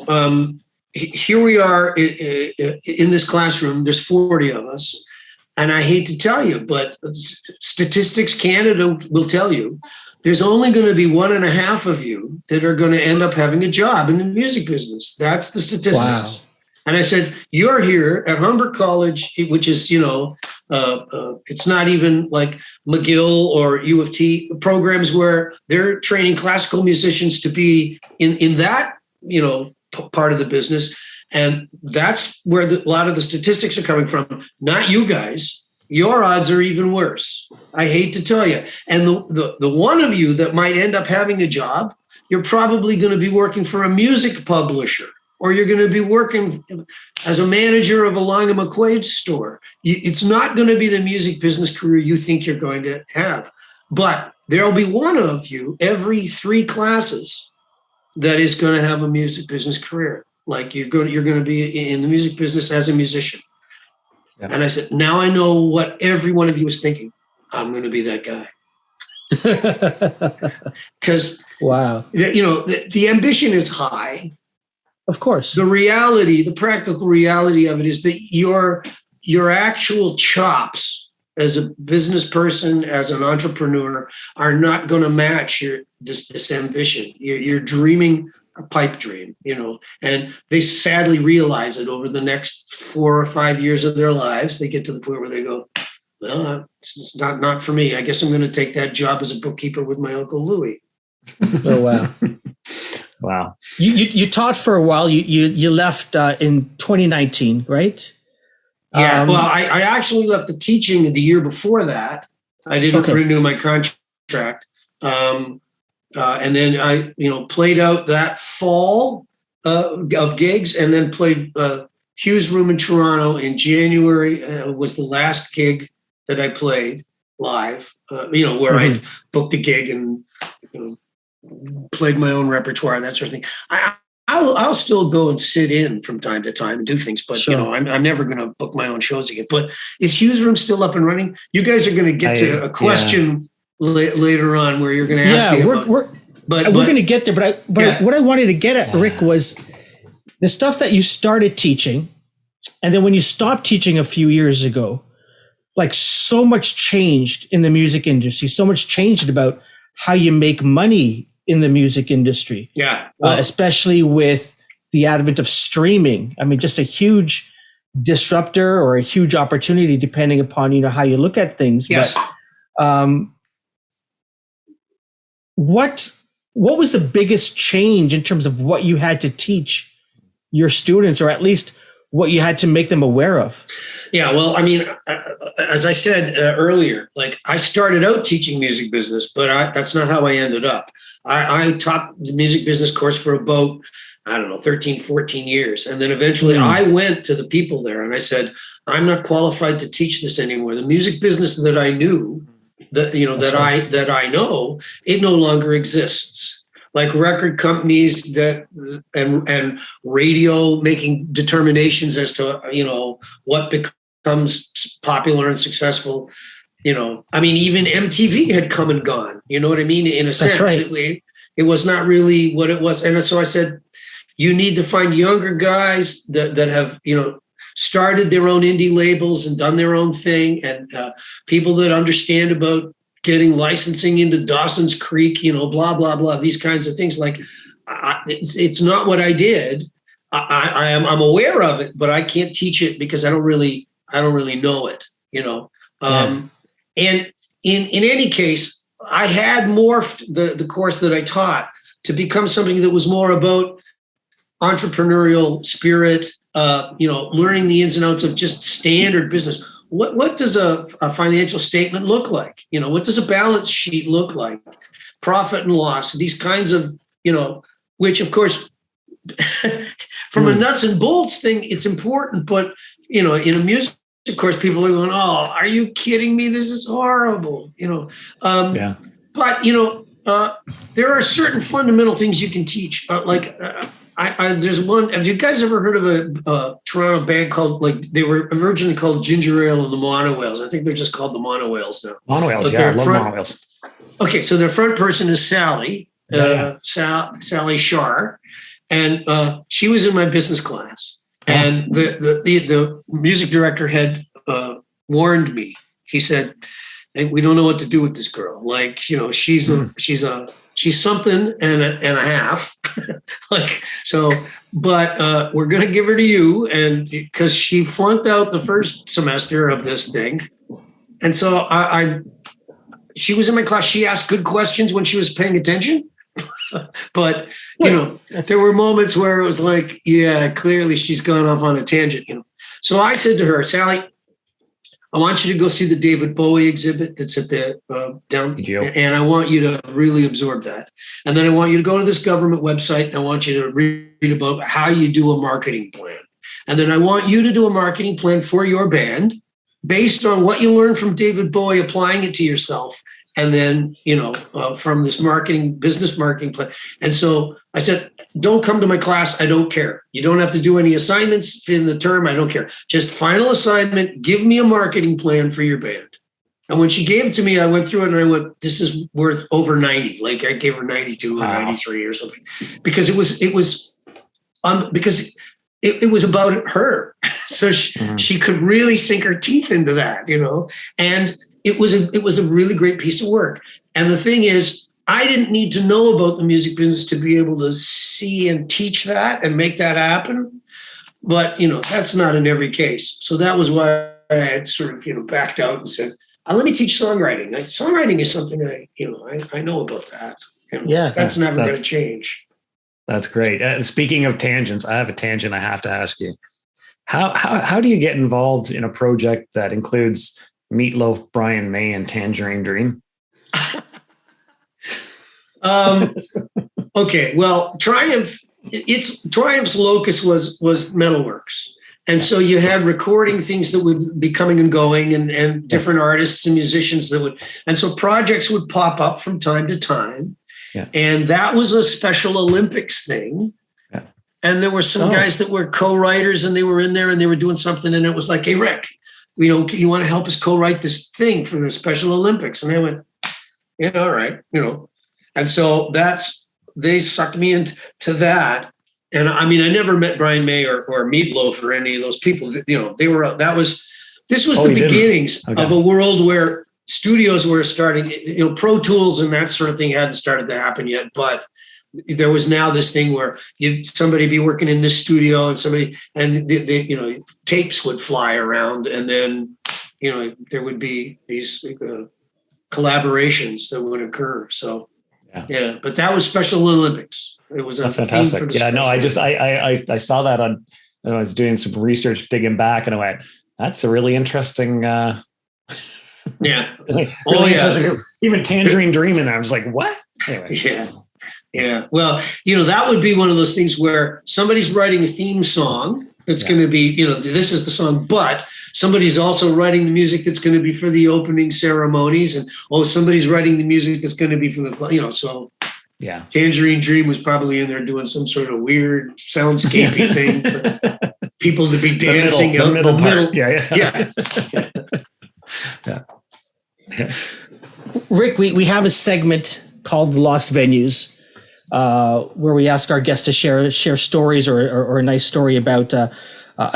here we are in this classroom. There's 40 of us, and I hate to tell you, but Statistics Canada will tell you, there's only going to be 1.5 of you that are going to end up having a job in the music business. That's the statistics. Wow. And I said, you're here at Humber College, which is, it's not even like McGill or U of T programs where they're training classical musicians to be in that, part of the business. And that's where a lot of the statistics are coming from, not you guys. Your odds are even worse. I hate to tell you. And the one of you that might end up having a job, you're probably going to be working for a music publisher, or you're going to be working as a manager of a Long and McQuaid store. It's not going to be the music business career you think you're going to have. But there'll be one of you every 3 classes that is going to have a music business career. Like you're going to be in the music business as a musician. Yeah. And I said, now I know what every one of you is thinking. I'm going to be that guy. Because, wow, the ambition is high. Of course. The practical reality of it is that your actual chops as a business person, as an entrepreneur, are not going to match this ambition. You're dreaming a pipe dream, and they sadly realize it over the next 4 or 5 years of their lives. They get to the point where they go, well, it's not for me. I guess I'm going to take that job as a bookkeeper with my Uncle Louis. Oh, wow. Wow. You taught for a while. You left in 2019, right? Yeah. Well, I actually left the teaching the year before that. I didn't renew my contract. And then I, played out that fall of gigs, and then played Hughes Room in Toronto in January. Was the last gig that I played live. Where I booked a gig and played my own repertoire, that sort of thing. I'll still go and sit in from time to time and do things, but sure. I'm never going to book my own shows again. But is Hughes Room still up and running? You guys are going to get to a question later on where you're going to ask me about. We're going to get there. But what I wanted to get at, Rik, was the stuff that you started teaching, and then when you stopped teaching a few years ago, like so much changed in the music industry. So much changed about how you make money in the music industry. Yeah. Especially with the advent of streaming. I mean, just a huge disruptor or a huge opportunity, depending upon, how you look at things. Yes. But what was the biggest change in terms of what you had to teach your students, or at least what you had to make them aware of? Yeah, well, I mean, as I said earlier, like I started out teaching music business, but that's not how I ended up. I taught the music business course for about, 13, 14 years. And then eventually I went to the people there and I said, I'm not qualified to teach this anymore. The music business that I knew, that I know, it no longer exists. Like record companies and radio making determinations as to, what becomes popular and successful. Even MTV had come and gone, you know what I mean? In a sense, right. It was not really what it was. And so I said, you need to find younger guys that have, started their own indie labels and done their own thing, and people that understand about getting licensing into Dawson's Creek, blah, blah, blah, these kinds of things. Like, it's not what I did. I'm aware of it, but I can't teach it because I don't really know it, And in any case, I had morphed the course that I taught to become something that was more about entrepreneurial spirit, learning the ins and outs of just standard business. What does a financial statement look like? What does a balance sheet look like? Profit and loss, these kinds of, which of course, from a nuts and bolts thing, it's important. But, in a music course, people are going, oh, are you kidding me? This is horrible. But, there are certain fundamental things you can teach. There's one. Have you guys ever heard of a Toronto band called, they were originally called Ginger Ale and the Mono-Whales? I think they're just called the Mono-Whales now. Mono-Whales, I love Mono-Whales. Okay, so their front person is Sally, Sally Shar, and she was in my business class. And the music director had warned me. He said, "Hey, we don't know what to do with this girl. Like, you know, she's something and a half." Like, so, but we're going to give her to you. And because she flunked out the first semester of this thing. And so she was in my class. She asked good questions when she was paying attention. But, you know, there were moments where it was like, yeah, clearly she's gone off on a tangent, you know. So I said to her, "Sally, I want you to go see the David Bowie exhibit that's at the down, and I want you to really absorb that. And then I want you to go to this government website, and I want you to read about how you do a marketing plan. And then I want you to do a marketing plan for your band based on what you learned from David Bowie, applying it to yourself. And then, you know, from this business marketing plan." And so I said, "Don't come to my class. I don't care. You don't have to do any assignments in the term. I don't care. Just final assignment. Give me a marketing plan for your band." And when she gave it to me, I went through it and I went, "This is worth over 90. Like I gave her 92 or 93 or something, because it was because it was about her. So she could really sink her teeth into that, you know, and it was a really great piece of work. And the thing is, I didn't need to know about the music business to be able to see and teach that and make that happen. But, you know, that's not in every case. So that was why I had sort of, you know, backed out and said, let me teach songwriting. Songwriting is something I know about that. And that's never going to change. That's great. And speaking of tangents, I have a tangent I have to ask you. How do you get involved in a project that includes Meatloaf, Brian May, and Tangerine Dream? Okay, well, Triumph's locus was Metalworks. And so you had recording things that would be coming and going, and different artists and musicians and so projects would pop up from time to time. Yeah. And that was a Special Olympics thing. Yeah. And there were some guys that were co-writers, and they were in there and they were doing something, and it was like, "Hey, Rick, you want to help us co-write this thing for the Special Olympics?" And I went, "Yeah, all right," you know. And so they sucked me into that. And I mean, I never met Brian May or Meatloaf or any of those people. You know, this was the beginnings of a world where studios were starting, you know, Pro Tools and that sort of thing hadn't started to happen yet, but there was now this thing where somebody be working in this studio and they you know, tapes would fly around, and then, you know, there would be these collaborations that would occur. So yeah, but that was Special Olympics. It was that's fantastic. Yeah, no, I saw that I was doing some research, digging back, and I went, "That's a really interesting." Yeah. Really interesting. Even Tangerine Dream in there. I was like, what? Anyway. Yeah. Yeah. Well, you know, that would be one of those things where somebody's writing a theme song that's going to be, you know, this is the song, but somebody's also writing the music that's going to be for the opening ceremonies, and somebody's writing the music that's going to be for the, you know, so yeah. Tangerine Dream was probably in there doing some sort of weird soundscapey thing for people to be dancing the middle part. Yeah. Yeah. Rick, we have a segment called Lost Venues, where we ask our guests to share stories or a nice story about a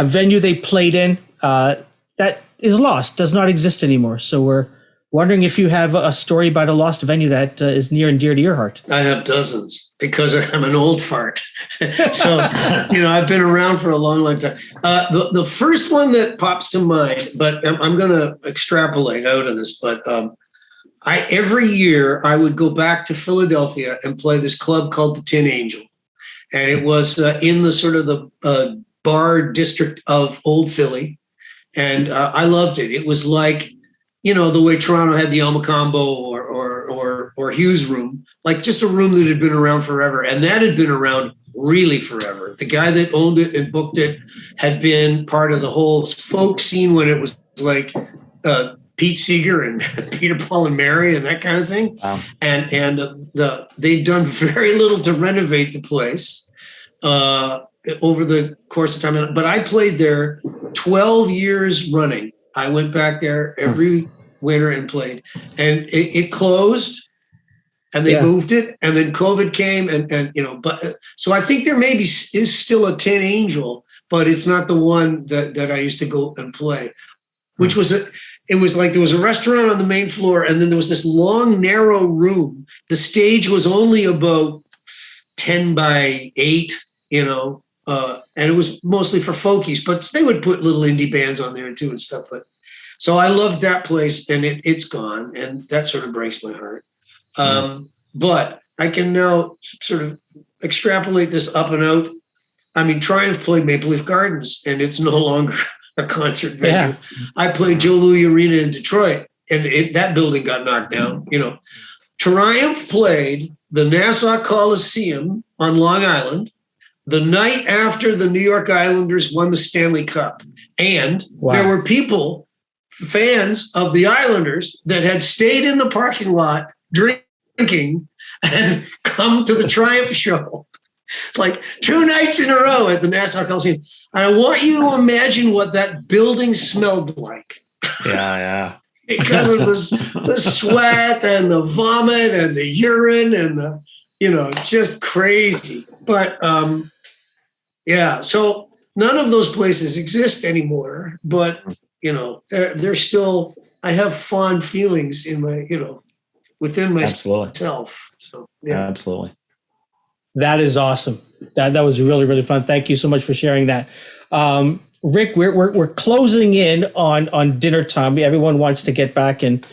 venue they played in that is lost, does not exist anymore. So we're wondering if you have a story about a lost venue that is near and dear to your heart. I have dozens, because I'm an old fart. So, you know, I've been around for a long, long time. The first one that pops to mind, but I'm going to extrapolate out of this, but every year I would go back to Philadelphia and play this club called the Tin Angel. And it was in the sort of the bar district of Old Philly. And I loved it. It was like, you know, the way Toronto had the Alma Combo or Hughes Room, like just a room that had been around forever. And that had been around really forever. The guy that owned it and booked it had been part of the whole folk scene when it was like Pete Seeger and Peter, Paul and Mary and that kind of thing. Wow. And they'd done very little to renovate the place over the course of time. But I played there 12 years running. I went back there every winter and played, and it closed, and they moved it, and then COVID came, and you know, but so I think there maybe is still a Tin Angel, but it's not the one that I used to go and play. which was it was like there was a restaurant on the main floor, and then there was this long, narrow room. The stage was only about 10 by 8, and it was mostly for folkies, but they would put little indie bands on there too and stuff. But so I loved that place, and it's gone, and that sort of breaks my heart. But I can now sort of extrapolate this up and out. I mean, Triumph played Maple Leaf Gardens, and it's no longer a concert venue. Yeah. I played Joe Louis Arena in Detroit, and that building got knocked down. Triumph played the Nassau Coliseum on Long Island the night after the New York Islanders won the Stanley Cup. And there were people, fans of the Islanders, that had stayed in the parking lot drinking and come to the Triumph show, like 2 nights in a row at the Nassau Coliseum. And I want you to imagine what that building smelled like. Yeah. Because of the sweat and the vomit and the urine and the, just crazy. But so none of those places exist anymore. But, they're still, I have fond feelings in my, within myself. So, yeah. Absolutely. That is awesome. That was really, really fun. Thank you so much for sharing that. Rik, we're closing in on dinner time. Everyone wants to get back and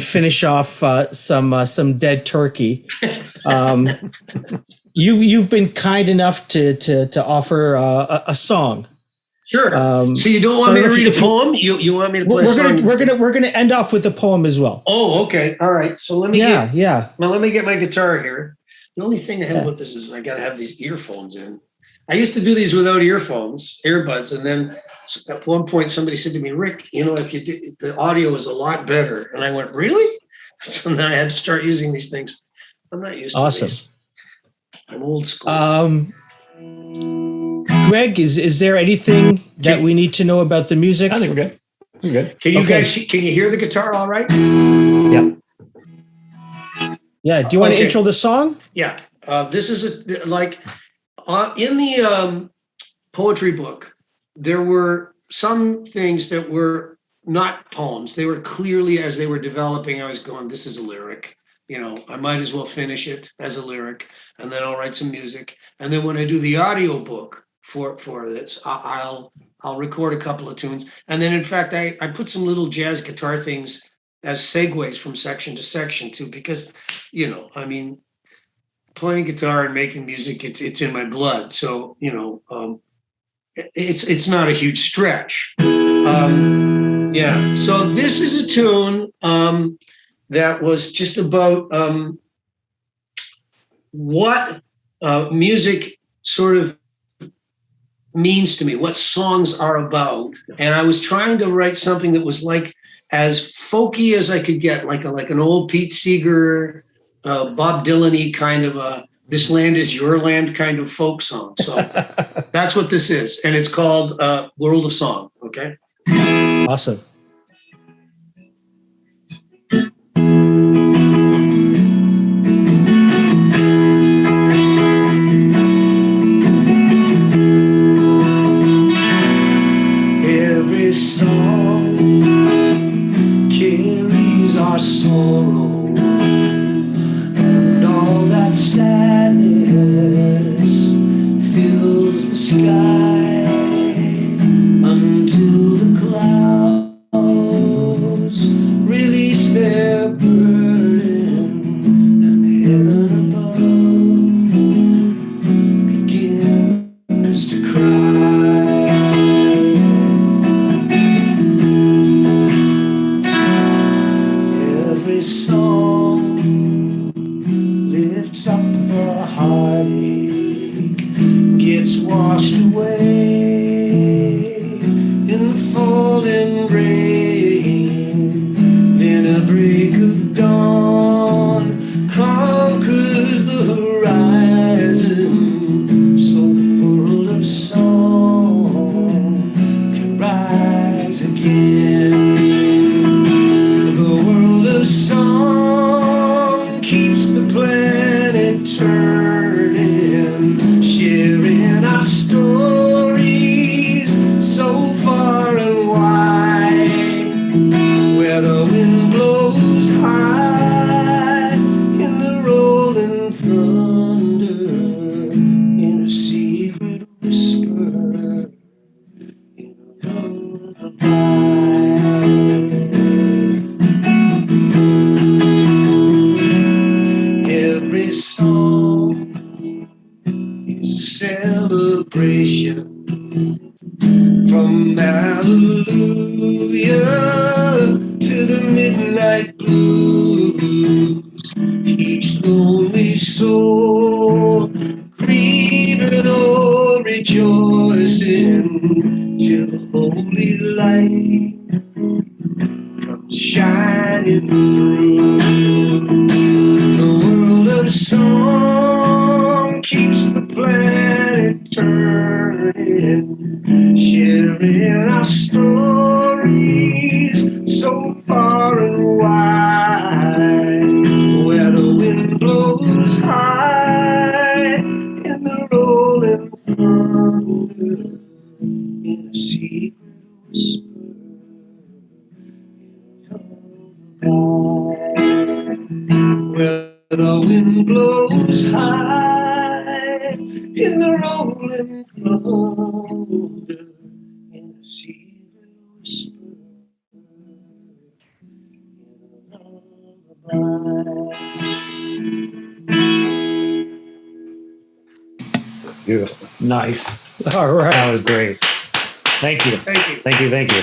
finish off some dead turkey. You've been kind enough to offer a song. Sure. So you don't want me to read a poem? You want me to play a song? We're gonna end off with a poem as well. Oh, okay. All right. So let me Now let me get my guitar here. The only thing I have with this is I got to have these earphones in. I used to do these without earbuds, and then at one point somebody said to me, "Rik, if you did, the audio is a lot better." And I went, "Really?" So then I had to start using these things. I'm not used to these. I'm old school. Gregg, is there anything that we need to know about the music? I think we're good. I'm good. Can you guys hear the guitar all right? Yeah. Yeah. Do you want to intro the song? Yeah. This is in the poetry book, there were some things that were not poems. They were clearly, as they were developing, I was going, this is a lyric. I might as well finish it as a lyric, and then I'll write some music. And then when I do the audio book for this, I'll record a couple of tunes. And then, in fact, I put some little jazz guitar things as segues from section to section too, because, playing guitar and making music, it's in my blood. So, it's not a huge stretch. So this is a tune that was just about what music sort of means to me, what songs are about. And I was trying to write something that was like as folky as I could get, like an old Pete Seeger, Bob Dylan-y kind of a "This Land Is Your Land" kind of folk song. So that's what this is. And it's called World of Song. Okay. Awesome. Every song carries our sorrow and all that sadness fills the sky until the clouds release their burden and heaven above begins to cry. Every song lifts up the heartache, gets washed away in the falling rain. Then a break of dawn conquers the horizon, so the world of song can rise again. The world of song keeps the planet turning, sharing our stories so far and wide. song is a celebration from hallelujah to the midnight blues. Each lonely soul grieving or rejoicing till the holy light comes shining through. The world of song keeps the planet turning, sharing our stories so far and wide, where the wind blows high and the rolling thunder in a secret whisper. Where the wind blows high in the rolling thunder in a secret whisper. Beautiful. Nice. All right. That was great. Thank you. Thank you. Thank you. Thank you.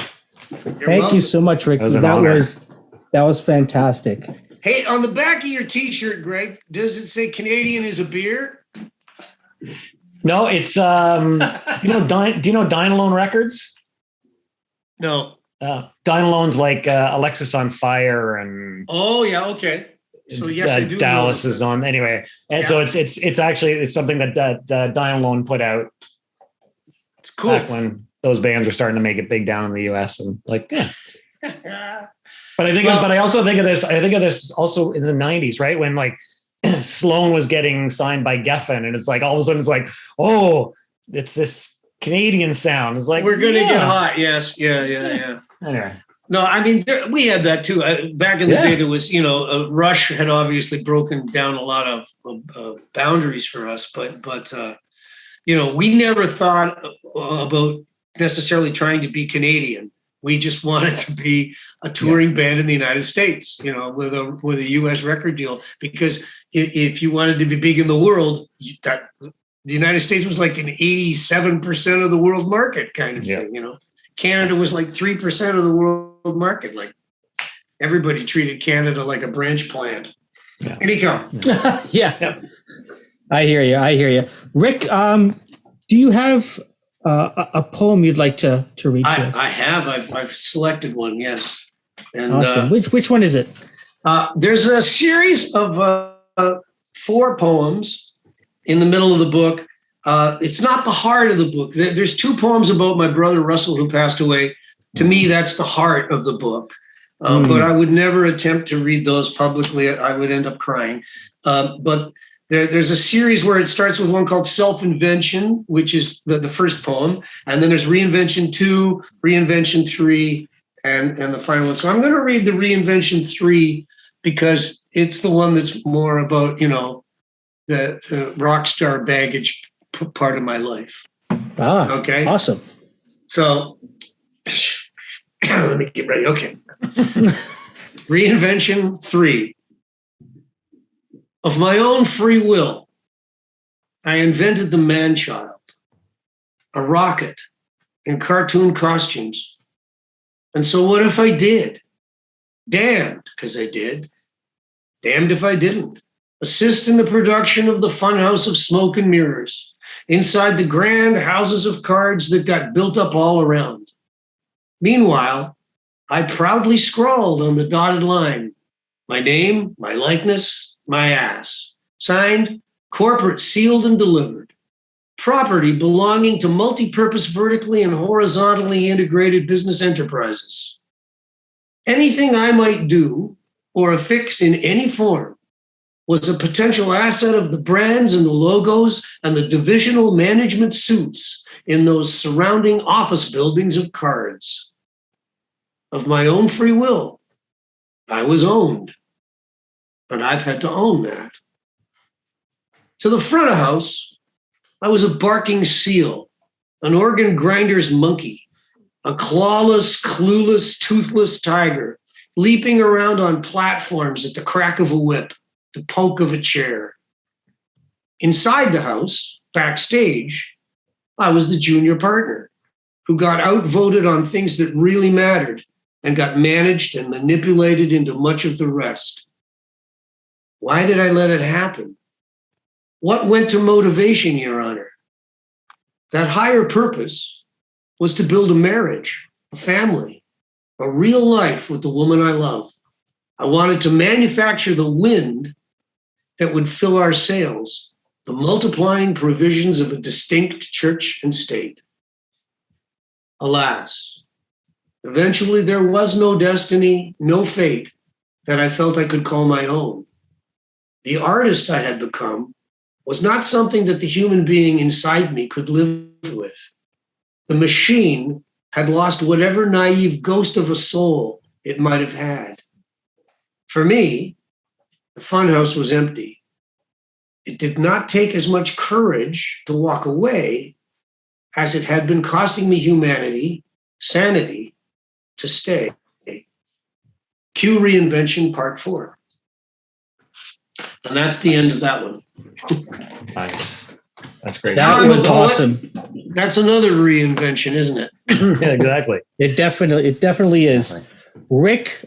Thank you so much, Rick. That was an honor. That was fantastic. Hey, on the back of your T-shirt, Greg, does it say "Canadian is a beer"? No, it's do you know Dynalone Records? No. Dynalone's like Alexis on Fire and Oh yeah, okay. So yes, I do. Dallas know is on anyway, and so it's actually something that Dynalone put out. It's cool. Back when those bands were starting to make it big down in the US, and like yeah. But I also think of this. I think of this also in the '90s, right? When like Sloan was getting signed by Geffen, and it's like all of a sudden it's like, oh, it's this Canadian sound. It's like we're gonna get hot. Yes, yeah. Anyway, no, I mean we had that too. Back in the day, there was Rush had obviously broken down a lot of boundaries for us, but we never thought about necessarily trying to be Canadian. We just wanted to be a touring band in the United States, with a U.S. record deal. Because if you wanted to be big in the world, the United States was like an 87% of the world market kind of thing. Canada was like 3% of the world market. Like everybody treated Canada like a branch plant. Yeah. Anyhow, yeah. I hear you, Rick. Do you have a poem you'd like to read to us? I have. I've selected one. Yes. And, awesome. Which one is it? There's a series of 4 poems in the middle of the book. It's not the heart of the book. There's 2 poems about my brother Russell, who passed away. To me, that's the heart of the book. But I would never attempt to read those publicly. I would end up crying. But there's a series where it starts with one called Self-Invention, which is the first poem. And then there's Reinvention 2, Reinvention 3, and the final one. So I'm going to read the Reinvention 3 because it's the one that's more about, the rock star baggage part of my life. Okay. Awesome. So let me get ready. Okay. Reinvention 3. Of my own free will, I invented the man-child, a rocket, in cartoon costumes. And so what if I did? Damned, because I did. Damned if I didn't. Assist in the production of the funhouse of smoke and mirrors, inside the grand houses of cards that got built up all around. Meanwhile, I proudly scrawled on the dotted line, my name, my likeness, my ass. Signed, corporate sealed and delivered. Property belonging to multi-purpose vertically and horizontally integrated business enterprises. Anything I might do or affix in any form was a potential asset of the brands and the logos and the divisional management suits in those surrounding office buildings of cards. Of my own free will, I was owned. And I've had to own that. To the front of house, I was a barking seal, an organ grinder's monkey, a clawless, clueless, toothless tiger, leaping around on platforms at the crack of a whip, the poke of a chair, Inside the house, backstage, I was the junior partner who got outvoted on things that really mattered and got managed and manipulated into much of the rest. Why did I let it happen? What went to motivation, Your Honor? That higher purpose was to build a marriage, a family, a real life with the woman I love. I wanted to manufacture the wind that would fill our sails, the multiplying provisions of a distinct church and state. Alas, eventually there was no destiny, no fate that I felt I could call my own. The artist I had become was not something that the human being inside me could live with. The machine had lost whatever naive ghost of a soul it might have had. For me, the funhouse was empty. It did not take as much courage to walk away as it had been costing me humanity, sanity, to stay. Cue Reinvention Part 4. And that's the end of that one. Nice. That's great. That was awesome. That's another reinvention, isn't it? Yeah, exactly. It definitely is. Rik,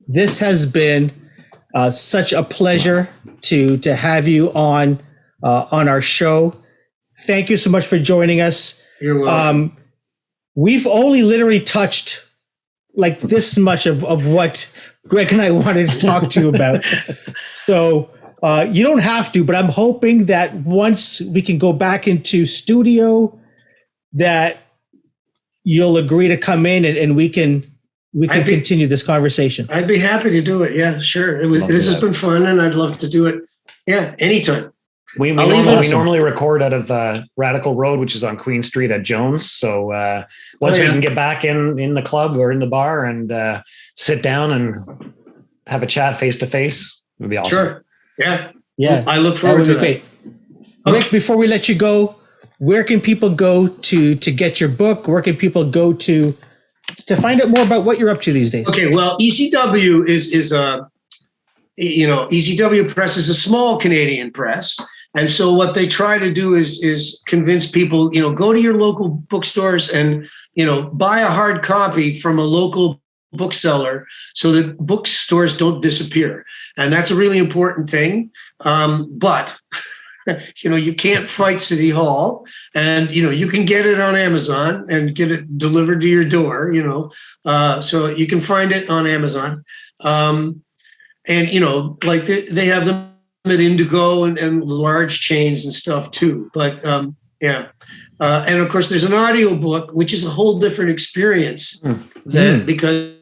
this has been such a pleasure to have you on our show. Thank you so much for joining us. You're welcome. We've only literally touched like this much of what Gregg and I wanted to talk to you about. So you don't have to, but I'm hoping that once we can go back into studio, that you'll agree to come in and we can continue this conversation. I'd be happy to do it. Yeah, sure. This has been fun, and I'd love to do it. Yeah, anytime. We normally record out of Radical Road, which is on Queen Street at Jones. So once we can get back in the club or in the bar and sit down and have a chat face to face, it would be awesome. Sure. Yeah. Yeah. I look forward to that. Great. Rik, before we let you go, where can people go to get your book? Where can people go to find out more about what you're up to these days? Okay. Well, ECW is ECW Press is a small Canadian press. And so what they try to do is convince people, go to your local bookstores and, buy a hard copy from a local bookseller so that bookstores don't disappear. And that's a really important thing. But, you can't fight City Hall, and, you can get it on Amazon and get it delivered to your door, so you can find it on Amazon. And, like they have them at Indigo and large chains and stuff too. But and of course there's an audio book, which is a whole different experience because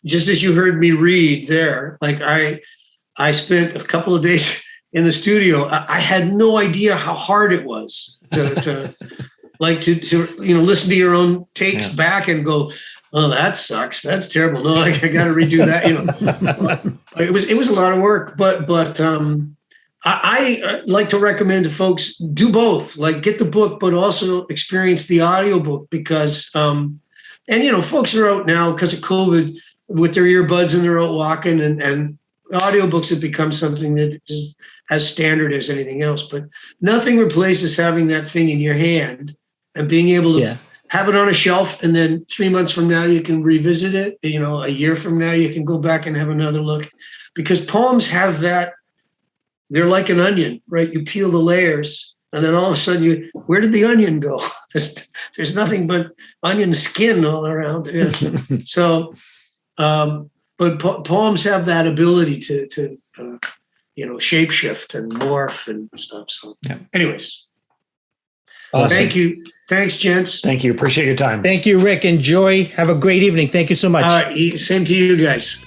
just as you heard me read there, like I spent a couple of days in the studio. I had no idea how hard it was to listen to your own takes back and go, oh, that sucks. That's terrible. No, I got to redo that. It was a lot of work, but I like to recommend to folks do both, like get the book, but also experience the audiobook because, folks are out now because of COVID with their earbuds and they're out walking and audiobooks have become something that is as standard as anything else, but nothing replaces having that thing in your hand and being able to have it on a shelf. And then 3 months from now, you can revisit it. A year from now, you can go back and have another look because poems have that. They're like an onion, right? You peel the layers and then all of a sudden where did the onion go? There's nothing but onion skin all around. Yeah. So, but poems have that ability to shapeshift and morph and stuff. So anyways, awesome. Thank you. Thanks, gents. Thank you. Appreciate your time. Thank you, Rik. Enjoy. Have a great evening. Thank you so much. Same to you guys.